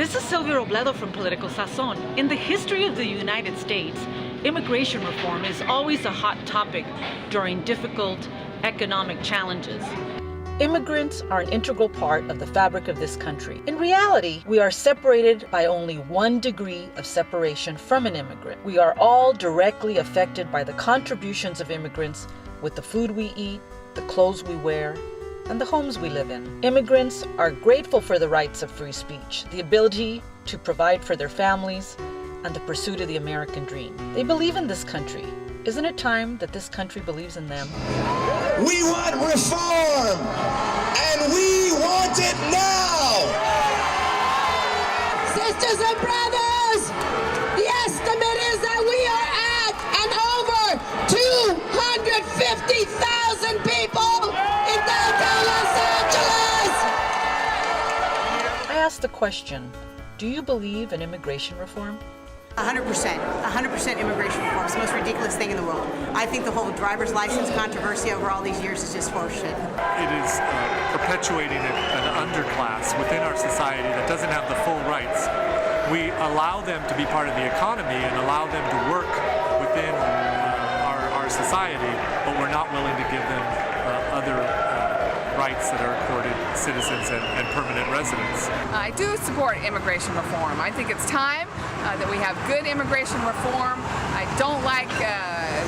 This is Sylvia Robledo from Political Sazon. In the history of the United States, immigration reform is always a hot topic during difficult economic challenges. Immigrants are an integral part of the fabric of this country. In reality, we are separated by only 1 degree of separation from an immigrant. We are all directly affected by the contributions of immigrants with the food we eat, the clothes we wear, and the homes we live in. Immigrants are grateful for the rights of free speech, the ability to provide for their families, and the pursuit of the American dream. They believe in this country. Isn't it time that this country believes in them? We want reform, and we want it now! Sisters and brothers, the estimate is that we are at and over 250,000 people in downtown Los Angeles! I asked the question, do you believe in immigration reform? 100% immigration reform is the most ridiculous thing in the world. I think the whole driver's license controversy over all these years is just horseshit. It is perpetuating an underclass within our society that doesn't have the full rights. We allow them to be part of the economy and allow them to work within our society, but we're not willing to give them other rights that are accorded citizens and permanent residents. I do support immigration reform. I think it's time that we have good immigration reform. I don't like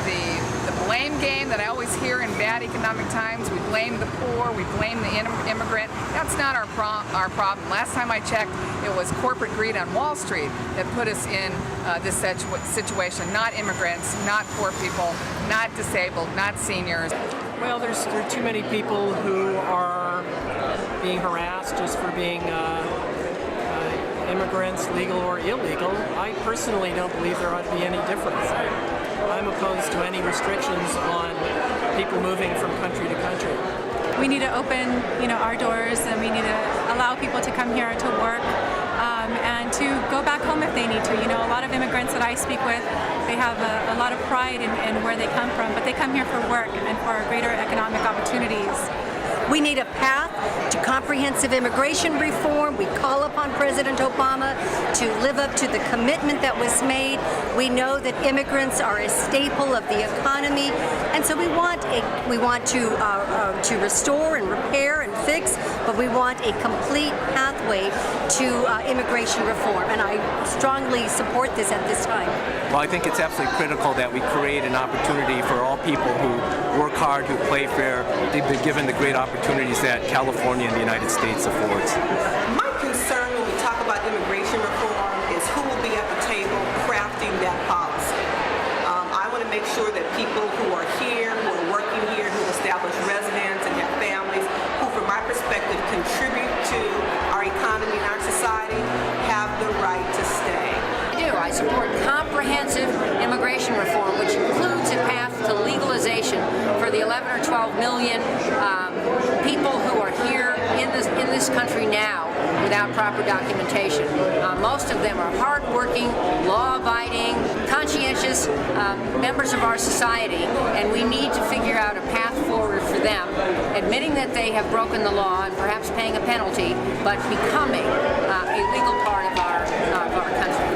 the blame game that I always hear in bad economic times. We blame the poor, we blame the immigrant. That's not our problem. Last time I checked, it was corporate greed on Wall Street that put us in this situation, not immigrants, not poor people, not disabled, not seniors. Well, there are too many people who are being harassed just for being immigrants, legal or illegal. I personally don't believe there ought to be any difference. I'm opposed to any restrictions on people moving from country to country. We need to open, our doors, and we need to allow people to come here to work and to go back home if they need to. A lot of immigrants that I speak with, they have a lot of pride in where they come from, but they come here for work and for greater economic opportunities. We need a path to comprehensive immigration reform. We call upon President Obama to live up to the commitment that was made. We know that immigrants are a staple of the economy, and so we want to restore and repair and fix, but we want a complete pathway to immigration reform, and I strongly support this at this time. Well, I think it's absolutely critical that we create an opportunity for all people who work hard, who play fair, to be given the great opportunities that California and the United States affords. My concern when we talk about immigration reform is who will be at the table crafting that policy. I want to make sure that people who are here, who are working here, who establish residence and have families, who from my perspective contribute to our economy and our society, have the right to stay. I support comprehensive immigration reform, which includes a path to legalization for the 11 or 12 million people who are here in this country now without proper documentation. Most of them are hardworking, law-abiding, conscientious members of our society, and we need to figure out a path forward for them, admitting that they have broken the law and perhaps paying a penalty, but becoming a legal part of our country.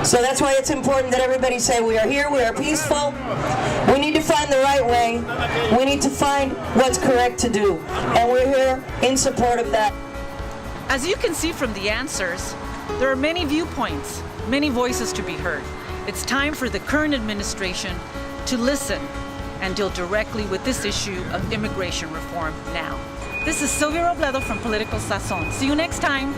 So that's why it's important that everybody say we are here, we are peaceful. We need to find the right way. We need to find what's correct to do. And we're here in support of that. As you can see from the answers, there are many viewpoints, many voices to be heard. It's time for the current administration to listen and deal directly with this issue of immigration reform now. This is Sylvia Robledo from Political Sazon. See you next time.